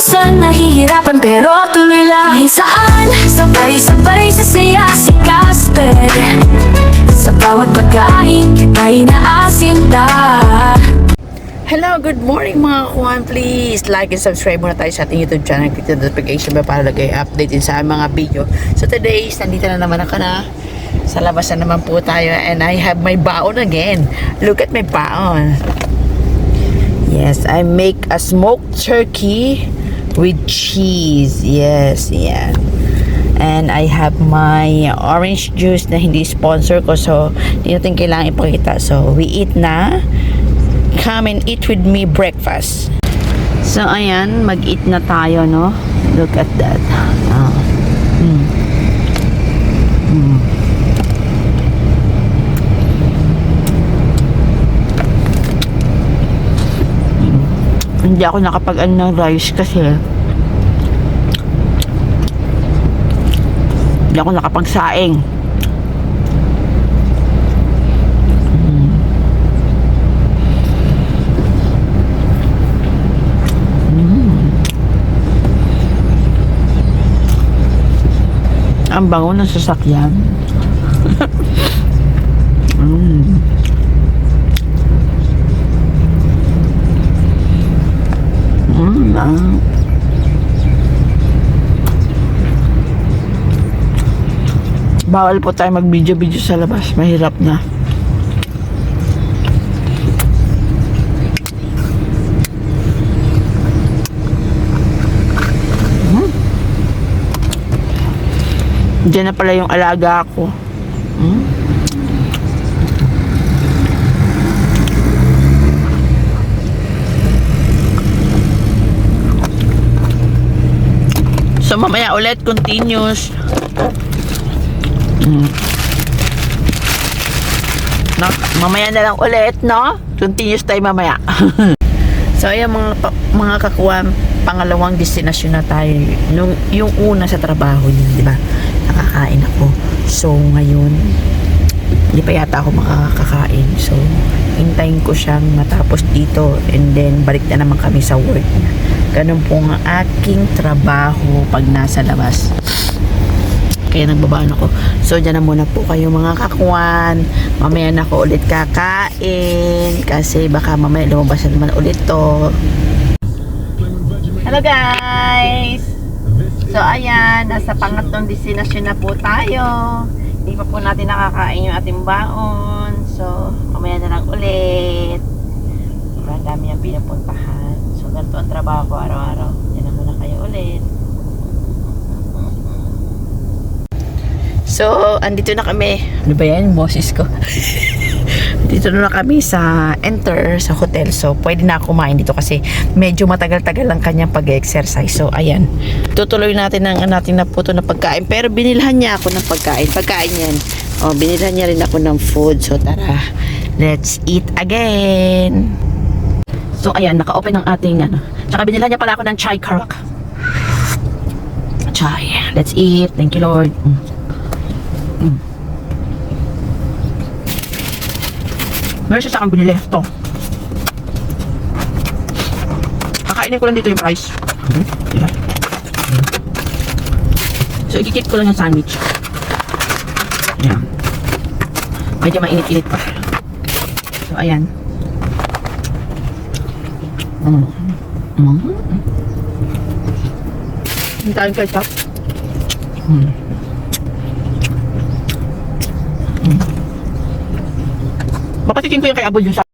minsan nahihirapan pero tuloy lang. Saan sabay-sabay sa saya si Casper. Sa bawat pagkain ay naasinta. Hello, good morning mga kuwan. Please like and subscribe muna tayo sa ating YouTube channel. Click the notification bell para lagay update din sa mga video. So today, nandito na naman ako na. Sa labas na naman po tayo and I have my baon again. Look at my baon. Yes, I make a smoked turkey with cheese. Yes, yeah. And I have my orange juice na hindi sponsor ko, so hindi natin kailangan ipakita. So we eat na. Come and eat with me breakfast. So ayan, mag-eat na tayo, no? Look at that. Hindi ako nakapag-ano ng rice kasi hindi ako nakapagsaing. Ang bango ng sasakyan. Bawal po tayo mag-video-video sa labas. Mahirap na. Diyan na pala yung alaga ko. So mamaya ulit continuous. No, mamaya na lang ulit, no? Continuous tayo mamaya. So ayan mga kakuwam, pangalawang destinasyon na tayo. Yung una sa trabaho niya, di ba? Nakakain ako. So ngayon, hindi pa yata ako makakakain. So hintayin ko siyang matapos dito and then balik na naman kami sa work niya. Ganun po ang aking trabaho pag nasa labas. Kaya nagbabaan ako. So dyan na muna po kayo mga kakuan. Mamaya na ako ulit kakain kasi baka mamaya lumabas na naman ulit to. Hello guys! So ayan, nasa pangatlong destinasyon na po tayo. Hindi pa po natin nakakain yung ating baon. So mamaya na lang ulit. Marami ang pinapuntahan. So ganito ang trabaho ko araw-araw. Yan na muna kayo ulit. So, andito na kami. Ano ba yan? Boses ko. Dito na kami sa Enter, sa hotel. So, pwede na ako kumain dito kasi medyo matagal-tagal lang kanyang pag-exercise. So, ayan. Tutuloy natin ang natin na puto na pagkain. Pero binilhan niya ako ng pagkain. Pagkain yan. O, binilhan niya rin ako ng food. So, tara. Let's eat again. So, ayan. Naka-open ang ating ano. Tsaka binilhan niya pala ako ng chai karak. Chai. Let's eat. Thank you, Lord. Meron siya sa akin binili. Ito. Kakainin ko lang dito yung price. Diba? So, ikikip ko lang yung sandwich. Ayan. Medyo mainit-init pa. So, ayan. Hintayin ko ito. Papatikin ko yung kay Abol yun sa